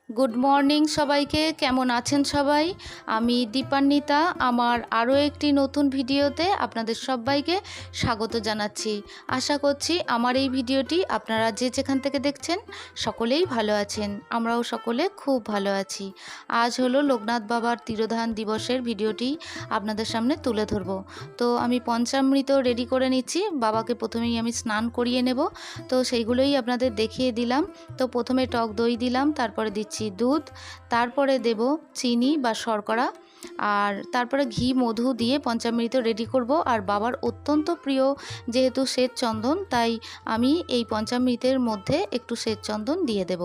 Good morning সবাইকে। কেমন আছেন সবাই? আমি দীপান্বিতা। আমার আরও একটি নতুন ভিডিওতে আপনাদের সবাইকে স্বাগত জানাচ্ছি। আশা করছি আমার এই ভিডিওটি আপনারা যে যেখান থেকে দেখছেন সকলেই ভালো আছেন। আমরাও সকলে খুব ভালো আছি। আজ হলো লোকনাথ বাবার তিরোধান দিবসের ভিডিওটি আপনাদের সামনে তুলে ধরব। তো আমি পঞ্চামৃত রেডি করে নিচ্ছি। বাবাকে প্রথমেই আমি স্নান করিয়ে নেব, তো সেইগুলোই আপনাদের দেখিয়ে দিলাম। তো প্রথমে টক দই দিলাম, তারপরে দিচ্ছি দুধ, তারপরে দেব চিনি বা শর্করা, আর তারপরে ঘি মধু দিয়ে পঞ্চামৃত রেডি করব। আর বাবার অত্যন্ত প্রিয় যেহেতু শ্বেত চন্দন, তাই আমি এই পঞ্চামৃতের মধ্যে একটু শ্বেত চন্দন দিয়ে দেব,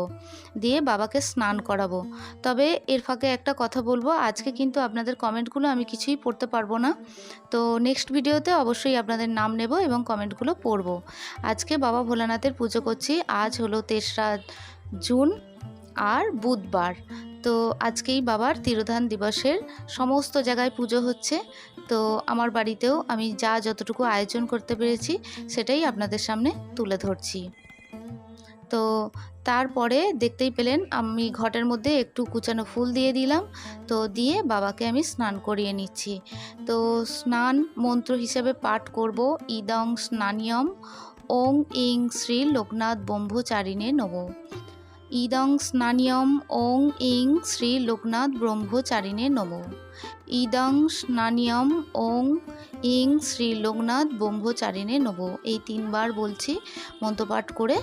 দিয়ে বাবাকে স্নান করাবো। তবে এর ফাঁকে একটা কথা বলবো, আজকে কিন্তু আপনাদের কমেন্টগুলো আমি কিছুই পড়তে পারবো না। তো নেক্সট ভিডিওতে অবশ্যই আপনাদের নাম নেব এবং কমেন্টগুলো পড়ব। আজকে বাবা ভোলানাথের পুজো করছি। আজ হলো 3রা জুন আর বুধবার। তো আজকেই বাবার তিরোধান দিবসের সমস্ত জায়গায় পুজো হচ্ছে। তো আমার বাড়িতেও আমি যতটুকু আয়োজন করতে পেরেছি সেটাই আপনাদের সামনে তুলে ধরছি। তো তারপরে দেখতেই পেলেন আমি ঘটের মধ্যে একটু কুচানো ফুল দিয়ে দিলাম। তো দিয়ে বাবাকে আমি স্নান করিয়ে নিচ্ছি। তো স্নান মন্ত্র হিসেবে পাঠ করব ইদং স্নানিয়ম ওং ইং শ্রী লোকনাথ ব্রহ্মচারিণে নমঃ। ইদং স্নানিয়ম ওং ইং শ্রী লোকনাথ ব্রহ্মচারিণে নমঃ। ইদং স্নানিয়ম ওং ইং শ্রী লোকনাথ ব্রহ্মচারিণে নমঃ। এই 3বার বলছি। মন্ত্রপাঠ করে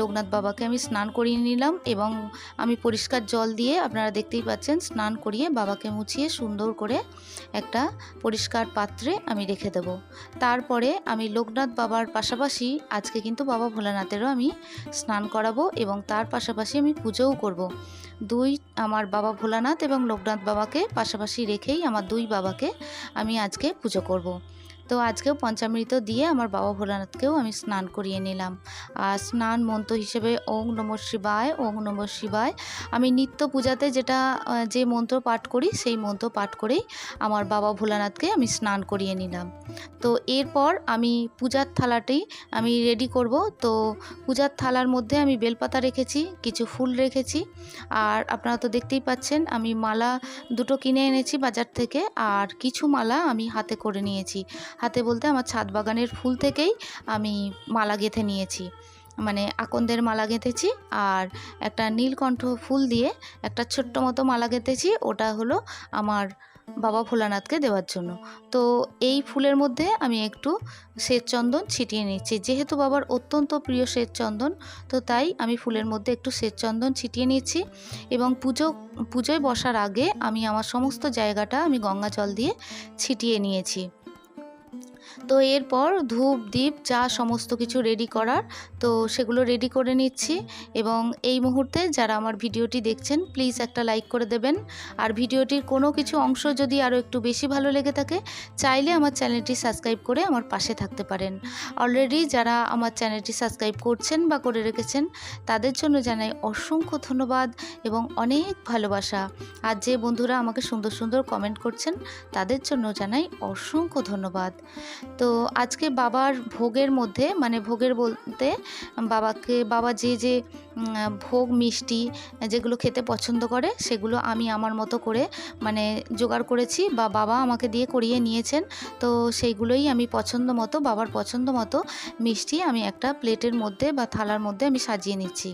লোকনাথ বাবাকে আমি স্নান করিয়ে নিলাম এবং আমি পরিষ্কার জল দিয়ে, আপনারা দেখতেই পাচ্ছেন, স্নান করিয়ে বাবাকে মুছিয়ে সুন্দর করে একটা পরিষ্কার পাত্রে আমি রেখে দেব। তারপরে আমি লোকনাথ বাবার পাশাপাশি আজকে কিন্তু বাবা ভোলানাথেরও আমি স্নান করাবো এবং তার পাশাপাশি আমি পুজোও করব। আমার বাবা ভোলানাথ এবং লোকনাথ বাবাকে পাশাপাশি রেখেই আমার 2 বাবাকে আমি আজকে পুজো করব। তো আজকেও পঞ্চামৃত দিয়ে আমার বাবা ভোলানাথকেও আমি স্নান করিয়ে নিলাম। আর স্নান মন্ত্র হিসেবে ওং নমঃ শিবায়, ওং নমঃ শিবায়। আমি নিত্য পূজাতে যে মন্ত্র পাঠ করি সেই মন্ত্র পাঠ করেই আমার বাবা ভোলানাথকে আমি স্নান করিয়ে নিলাম। তো এরপর আমি পূজার থালাটি আমি রেডি করব। তো পূজার থালার মধ্যে আমি বেলপাতা রেখেছি, কিছু ফুল রেখেছি, আর আপনারা তো দেখতেই পাচ্ছেন আমি মালা 2টো কিনে এনেছি বাজার থেকে, আর কিছু মালা আমি হাতে করে নিয়েছি। হাতে বলতে আমার ছাদ বাগানের ফুল থেকেই আমি মালা গেঁথে নিয়েছি, মানে আকন্দের মালা গেঁথেছি। আর একটা নীলকণ্ঠ ফুল দিয়ে একটা ছোট্ট মতো মালা গেঁথেছি, ওটা হলো আমার বাবা ভোলানাথকে দেওয়ার জন্য। তো এই ফুলের মধ্যে আমি একটু শ্বেতচন্দন ছিটিয়ে নিচ্ছি, যেহেতু বাবার অত্যন্ত প্রিয় শ্বেতচন্দন, তো তাই আমি ফুলের মধ্যে একটু শ্বেতচন্দন ছিটিয়ে নিচ্ছি। এবং পুজোয় বসার আগে আমি আমার সমস্ত জায়গাটা আমি গঙ্গা জল দিয়ে ছিটিয়ে নিয়েছি। তো এরপর ধূপ দীপ যা সমস্ত কিছু রেডি করার, তো সেগুলো রেডি করে নিচ্ছি। এবং এই মুহূর্তে যারা আমার ভিডিওটি দেখছেন প্লিজ একটা লাইক করে দেবেন। আর ভিডিওটির কোনো কিছু অংশ যদি আরও একটু বেশি ভালো লেগে থাকে, চাইলে আমার চ্যানেলটি সাবস্ক্রাইব করে আমার পাশে থাকতে পারেন। অলরেডি যারা আমার চ্যানেলটি সাবস্ক্রাইব করছেন বা করে রেখেছেন তাদের জন্য জানাই অসংখ্য ধন্যবাদ এবং অনেক ভালোবাসা। আর যে বন্ধুরা আমাকে সুন্দর সুন্দর কমেন্ট করছেন তাদের জন্য জানাই অসংখ্য ধন্যবাদ। তো আজকে বাবার ভোগের মধ্যে, মানে ভোগের বলতে বাবা যে ভোগ মিষ্টি যেগুলো খেতে পছন্দ করে সেগুলো আমি আমার মতো করে মানে জোগাড় করেছি বা বাবা আমাকে দিয়ে করিয়ে নিয়েছেন। তো সেইগুলোই আমি বাবার পছন্দ মতো মিষ্টি আমি একটা প্লেটের মধ্যে বা থালার মধ্যে আমি সাজিয়ে নিচ্ছি।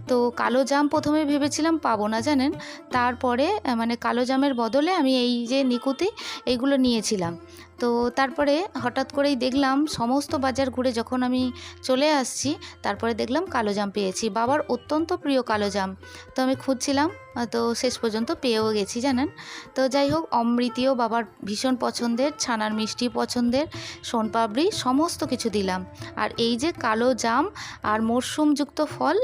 তো কালো জাম প্রথমে ভেবেছিলাম পাবো না, জানেন। তারপরে মানে কালো জামের বদলে আমি এই যে নিকুতি এইগুলো নিয়েছিলাম। তো তারপরে হঠাৎ করেই দেখলাম সমস্ত বাজার ঘুরে যখন আমি চলে আসছি, তারপরে দেখলাম কালো জাম পেয়েছি, বাবার অত্যন্ত প্রিয় কালো জাম। তো আমি খুঁজছিলাম, তো শেষ পর্যন্ত পেয়েও গেছি, জানেন। তো যাই হোক, অমৃতিও বাবার ভীষণ পছন্দের, ছানার মিষ্টি পছন্দের, সোনপাপড়ি সমস্ত কিছু দিলাম। আর এই যে কালো জাম আর মরশুমযুক্ত ফল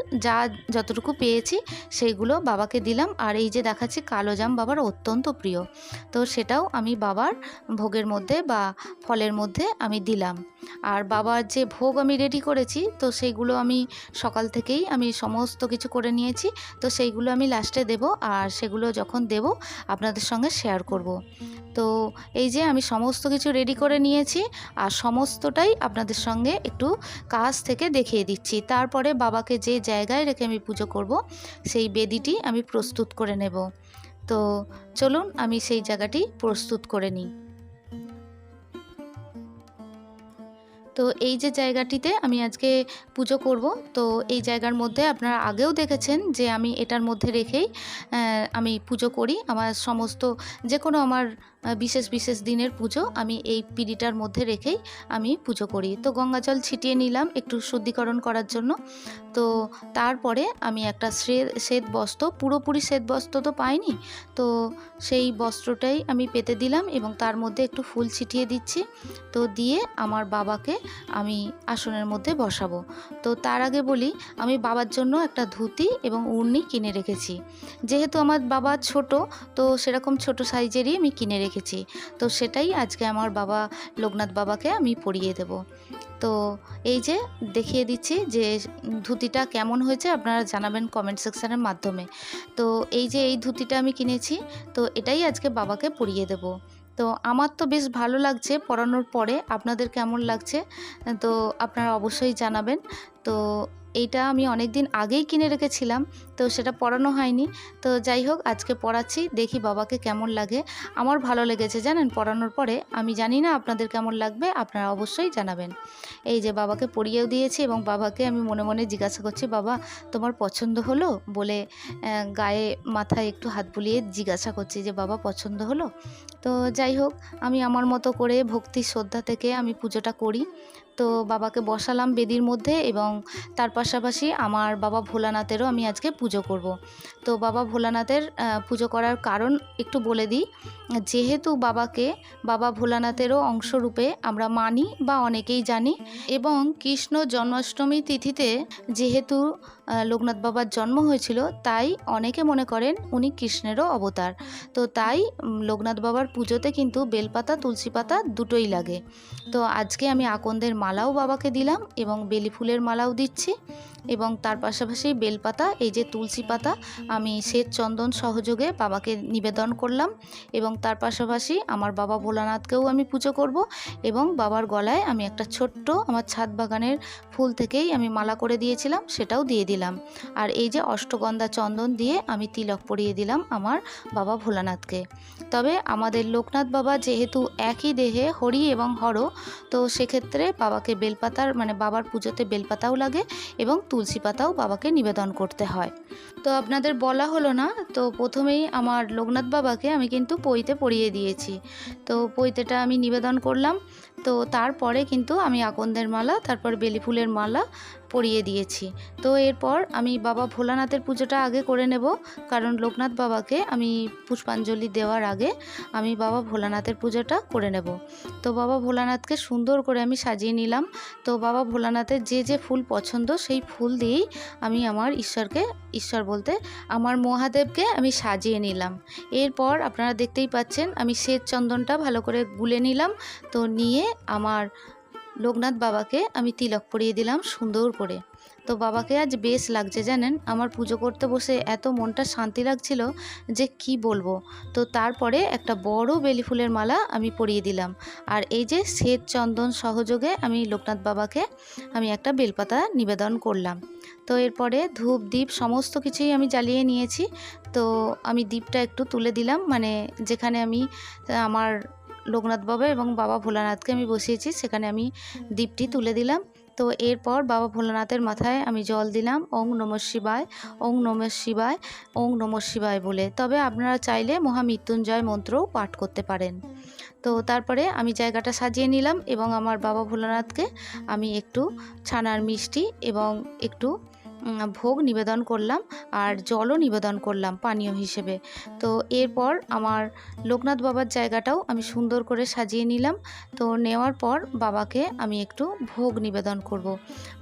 যতটুকু পেয়েছি সেইগুলো বাবাকে দিলাম। আর এই যে দেখাচ্ছি কালো জাম বাবার অত্যন্ত প্রিয়, তো সেটাও আমি বাবার ভোগের মধ্যে বা ফলের মধ্যে মধ্যে আমি দিলাম। আর বাবার যে ভোগ আমি রেডি করেছি, তো সেইগুলো আমি সকাল থেকেই আমি সমস্ত কিছু করে নিয়েছি। তো সেইগুলো আমি লাস্টে দেব, আর সেগুলো যখন দেব আপনাদের সঙ্গে শেয়ার করব। তো এই যে আমি সমস্ত কিছু রেডি করে নিয়েছি, আর সমস্তটাই আপনাদের সঙ্গে একটু কাছ থেকে দেখিয়ে দিচ্ছি। তারপরে বাবাকে যে জায়গায় রেখে আমি পুজো করব, সেই বেদিটি আমি প্রস্তুত করে নেব। তো চলুন আমি সেই জায়গাটি প্রস্তুত করে নিই। তো এই যে জায়গাটিতে আমি আজকে পুজো করব, তো এই জায়গার মধ্যে আপনারা আগেও দেখেছেন যে আমি এটার মধ্যে রেখেই আমি পুজো করি। আমার সমস্ত যে কোনো আমার বিশেষ বিশেষ দিনের পুজো আমি এই পিঁড়িটার মধ্যে রেখেই আমি পুজো করি। তো গঙ্গা জল ছিটিয়ে নিলাম একটু শুদ্ধিকরণ করার জন্য। তো তারপরে আমি একটা শ্বেত বস্ত্র, পুরোপুরি শ্বেত বস্ত্র তো পাইনি, তো সেই বস্ত্রটাই আমি পেতে দিলাম এবং তার মধ্যে একটু ফুল ছিটিয়ে দিচ্ছি। তো দিয়ে আমার বাবাকে আমি আসনের মধ্যে বসাবো। তো তার আগে বলি, আমি বাবার জন্য একটা ধুতি এবং উড়নি কিনে রেখেছি। যেহেতু আমার বাবা ছোট, তো সেরকম ছোট সাইজেরই আমি কিনে রেখেছি। তো সেটাই আজকে আমার বাবা লোকনাথ বাবাকে আমি পরিয়ে দেব। তো এই যে দেখিয়ে দিচ্ছি যে ধুতিটা কেমন হয়েছে, আপনারা জানাবেন কমেন্ট সেকশানের মাধ্যমে। তো এই যে এই ধুতিটা আমি কিনেছি, তো এটাই আজকে বাবাকে পরিয়ে দেব। তো আমার তো বেশ ভালো লাগছে পরানোর পরে, আপনাদের কেমন লাগছে তো আপনারা অবশ্যই জানাবেন। তো এইটা আমি অনেক দিন আগেই কিনে রেখেছিলাম, তো সেটা পরানো হয়নি। তো যাই হোক, আজকে পরাচ্ছি, দেখি বাবাকে কেমন লাগে। আমার ভালো লেগেছে জানেন পরানোর পরে। আমি জানি না আপনাদের কেমন লাগবে, আপনারা অবশ্যই জানাবেন। এই যে বাবাকে পরিয়েও দিয়েছি এবং বাবাকে আমি মনে মনে জিজ্ঞাসা করছি, বাবা তোমার পছন্দ হলো বলে গায়ে মাথায় একটু হাত বুলিয়ে জিজ্ঞাসা করছি যে বাবা পছন্দ হলো। তো যাই হোক, আমি আমার মতো করে ভক্তি শ্রদ্ধা থেকে আমি পুজোটা করি। তো বাবাকে বসালাম বেদির মধ্যে এবং তার পাশাপাশি আমার বাবা ভোলানাথেরও আমি আজকে পুজো করব। তো বাবা ভোলানাথের পুজো করার কারণ একটু বলে দিই। যেহেতু বাবাকে বাবা ভোলানাথেরও অংশরূপে আমরা মানি বা অনেকেই জানি, এবং কৃষ্ণ জন্মাষ্টমী তিথিতে যেহেতু লোকনাথ বাবার জন্ম হয়েছিল, তাই অনেকে মনে করেন উনি কৃষ্ণেরও অবতার। তো তাই লোকনাথ বাবার পুজোতে কিন্তু বেলপাতা তুলসী পাতা দুটোই লাগে। তো আজকে আমি আকন্দের মালাও বাবাকে দিলাম এবং বেলি ফুলের মালাও দিচ্ছি, এবং তার পাশাপাশি বেলপাতা, এই যে তুলসী পাতা আমি শ্বেত চন্দন সহযোগে বাবাকে নিবেদন করলাম, এবং তার পাশাপাশি আমার বাবা ভোলানাথকেও আমি পুজো করব, এবং বাবার গলায় আমি একটা ছোট্ট আমার ছাদ বাগানের ফুল থেকেই আমি মালা করে দিয়েছিলাম, সেটাও দিয়ে দিলাম। আর এই যে অষ্টগন্ধা চন্দন দিয়ে আমি তিলক পরিয়ে দিলাম আমার বাবা ভোলানাথকে। তবে আমাদের লোকনাথ বাবা যেহেতু একই দেহে হরি এবং হর, তো সেক্ষেত্রে বাবাকে বেলপাতার মানে বাবার পুজোতে বেলপাতাও লাগে এবং তুলসী পাতাও বাবাকে নিবেদন করতে হয়। তো আপনাদের বলা হলো না, তো প্রথমেই আমার লোকনাথ বাবাকে আমি কিন্তু পইতে পরিয়ে দিয়েছি। তো পইতেটা আমি নিবেদন করলাম। তো তারপরে কিন্তু আমি আকন্দের মালা, তারপর বেলি ফুলের মালা পরিয়ে দিয়েছি। তো এরপর আমি বাবা ভোলানাথের পুজোটা আগে করে নেব, কারণ লোকনাথ বাবাকে আমি পুষ্পাঞ্জলি দেওয়ার আগে আমি বাবা ভোলানাথের পুজোটা করে নেব। তো বাবা ভোলানাথকে সুন্দর করে আমি সাজিয়ে নিলাম। তো বাবা ভোলানাথের যে যে ফুল পছন্দ সেই ফুল দিয়েই আমি আমার ঈশ্বর বলতে আমার মহাদেবকে আমি সাজিয়ে নিলাম। এরপর আপনারা দেখতেই পাচ্ছেন আমি শ্বেত চন্দনটা ভালো করে গুলে নিলাম। তো নিয়ে আমার লোকনাথ বাবাকে আমি তিলক পরিয়ে দিলাম সুন্দর করে। তো বাবাকে আজ বেশ লাগছে জানেন, আমার পুজো করতে বসে এত মনটা শান্তি লাগছিল যে কি বলবো। তো তারপরে একটা বড় বেলি ফুলের মালা আমি পরিয়ে দিলাম, আর এই যে শ্বেত চন্দন সহযোগে আমি লোকনাথ বাবাকে আমি একটা বেলপাতা নিবেদন করলাম। তো এরপরে ধূপ দ্বীপ সমস্ত কিছুই আমি জ্বালিয়ে নিয়েছি। তো আমি দ্বীপটা একটু তুলে দিলাম, মানে যেখানে আমি আমার লোকনাথ বাবা এবং বাবা ভোলানাথকে আমি বসিয়েছি সেখানে আমি দ্বীপটি তুলে দিলাম। তো এরপর বাবা ভোলানাথের মাথায় আমি জল দিলাম ওং নমঃ শিবায়, ওং নমঃ শিবায়, ওং নমঃ শিবায় বলে। তবে আপনারা চাইলে মহামৃত্যুঞ্জয় মন্ত্রও পাঠ করতে পারেন। তো তারপরে আমি জায়গাটা সাজিয়ে নিলাম এবং আমার বাবা ভোলানাথকে আমি একটু ছানার মিষ্টি এবং একটু ভোগ নিবেদন করলাম আর জলও নিবেদন করলাম পানীয় হিসেবে। তো এরপর আমার লোকনাথ বাবার জায়গাটাও আমি সুন্দর করে সাজিয়ে নিলাম। তো নেওয়ার পর বাবাকে আমি একটু ভোগ নিবেদন করব।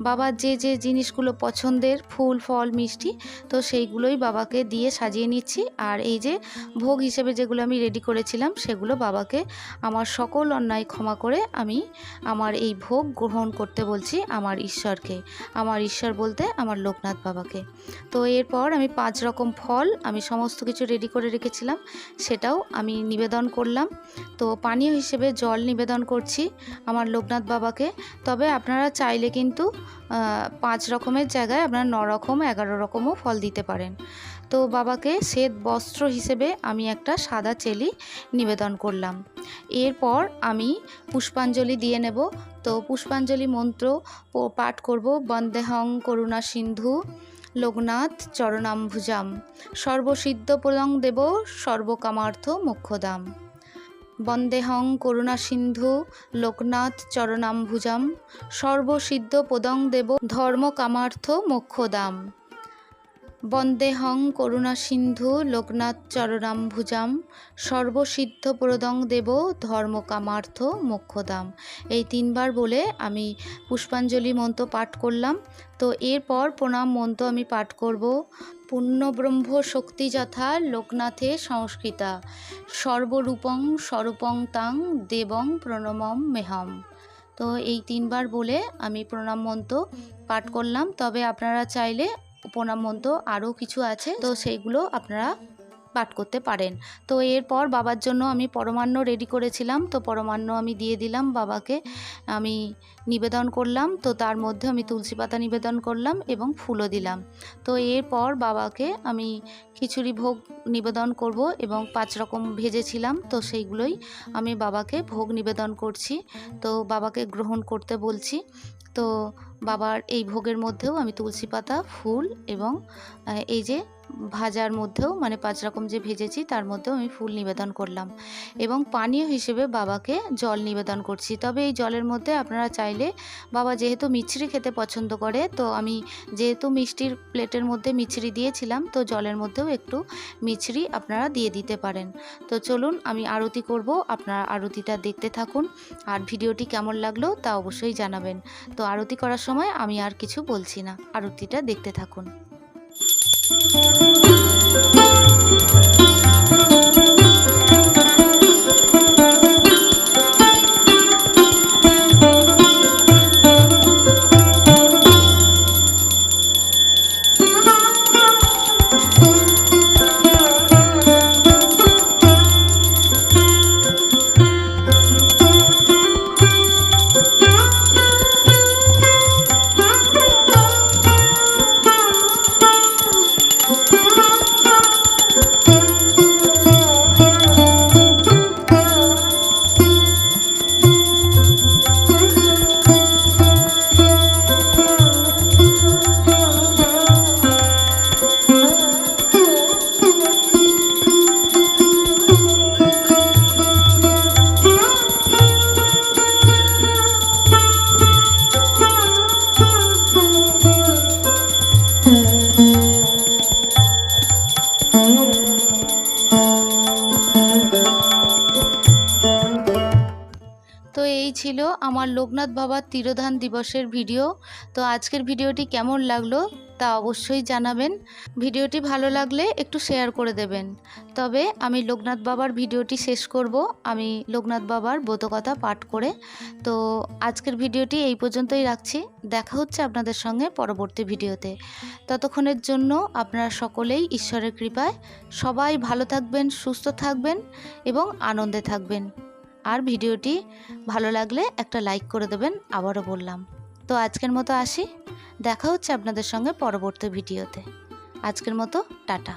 বাবার যে যে জিনিসগুলো পছন্দের, ফুল ফল মিষ্টি, তো সেইগুলোই বাবাকে দিয়ে সাজিয়ে নিচ্ছি। আর এই যে ভোগ হিসেবে যেগুলো আমি রেডি করেছিলাম সেগুলো বাবাকে আমার সকল অন্যায় ক্ষমা করে আমি আমার এই ভোগ গ্রহণ করতে বলছি আমার ঈশ্বরকে। আমার ঈশ্বর বলতে আমার লোকনাথ বাবাকে। তো এরপর আমি 5 রকম ফল আমি সমস্ত কিছু রেডি করে রেখেছিলাম, সেটাও আমি নিবেদন করলাম। তো পানীয় হিসেবে জল নিবেদন করছি আমার লোকনাথ বাবাকে। তবে আপনারা চাইলে কিন্তু 5 রকমের জায়গায় আপনারা 9 রকম 11 রকমও ফল দিতে পারেন। তো বাবাকে শ্বেত বস্ত্র হিসেবে আমি একটা সাদা চেলি নিবেদন করলাম। এরপর আমি পুষ্পাঞ্জলি দিয়ে নেব। তো পুষ্পাঞ্জলি মন্ত্র পাঠ করব। বন্দেহং করুণা সিন্ধু লোকনাথ চরণাম্বুজাম সর্বসিদ্ধপ্রদং দেব সর্বকামার্থ মোক্ষদাম। বন্দেহং করুণা সিন্ধু লোকনাথ চরণাম্বুজাম সর্বসিদ্ধপ্রদং দেব ধর্মকামার্থ মোক্ষদাম। বন্দেহং করুণা সিন্ধু লোকনাথ চরণাম্বুজাম সর্বসিদ্ধপ্রদং দেব ধর্মকামার্থ মোক্ষদাম। এই 3 বার বলে আমি পুষ্পাঞ্জলি মন্ত্র পাঠ করলাম। তো এরপর প্রণাম মন্ত্র আমি পাঠ করব। পুণ্যব্রহ্ম শক্তি যথা লোকনাথে সংস্কৃতা সর্বরূপং স্বরূপং তাং দেবং প্রণমম মেহম। তো এই 3 বার বলে আমি প্রণাম মন্ত্র পাঠ করলাম। তবে আপনারা চাইলে প্রণাম মন্ত্র আরও কিছু আছে, তো সেইগুলো আপনারা পাঠ করতে পারেন। তো এরপর বাবার জন্য আমি পরমান্ন রেডি করেছিলাম, তো পরমান্ন আমি দিয়ে দিলাম বাবাকে, আমি নিবেদন করলাম। তো তার মধ্যে আমি তুলসী পাতা নিবেদন করলাম এবং ফুলও দিলাম। তো এরপর বাবাকে আমি খিচুড়ি ভোগ নিবেদন করব এবং 5 রকম ভেজেছিলাম, তো সেইগুলোই আমি বাবাকে ভোগ নিবেদন করছি। তো বাবাকে গ্রহণ করতে বলছি। তো বাবার এই ভোগের মধ্যেও আমি তুলসী পাতা, ফুল এবং এই যে ভাজার মধ্যেও মানে 5 রকম যে ভেজেছি তার মধ্যেও আমি ফুল নিবেদন করলাম এবং পানীয় হিসেবে বাবাকে জল নিবেদন করছি। তবে এই জলের মধ্যে আপনারা চাইলে, বাবা যেহেতু মিছরি খেতে পছন্দ করে, তো আমি যেহেতু মিষ্টির প্লেটের মধ্যে মিছরি দিয়েছিলাম, তো জলের মধ্যেও একটু মিছরি আপনারা দিয়ে দিতে পারেন। তো চলুন আমি আরতি করব, আপনারা আরতিটা দেখতে থাকুন। আর ভিডিওটি কেমন লাগলো তা অবশ্যই জানাবেন। তো আরতি করার সময় আমি আর কিছু বলছি না, আরতিটা দেখতে থাকুন। তো এই ছিল আমার লোকনাথ বাবার তিরোধান দিবসের ভিডিও। তো আজকের ভিডিওটি কেমন লাগলো তা অবশ্যই জানাবেন। ভিডিওটি ভালো লাগলে একটু শেয়ার করে দেবেন। তবে আমি লোকনাথ বাবার ভিডিওটি শেষ করব আমি লোকনাথ বাবার ব্রতকথা পাঠ করে। তো আজকের ভিডিওটি এই পর্যন্তই রাখছি। দেখা হচ্ছে আপনাদের সঙ্গে পরবর্তী ভিডিওতে। ততক্ষণের জন্য আপনারা সকলেই ঈশ্বরের কৃপায় সবাই ভালো থাকবেন, সুস্থ থাকবেন এবং আনন্দে থাকবেন। আর ভিডিওটি ভালো লাগলে একটা লাইক করে দেবেন, আবারও বললাম। তো আজকের মতো আসি, দেখা হচ্ছে আপনাদের সঙ্গে পরবর্তী ভিডিওতে। আজকের মতো টাটা।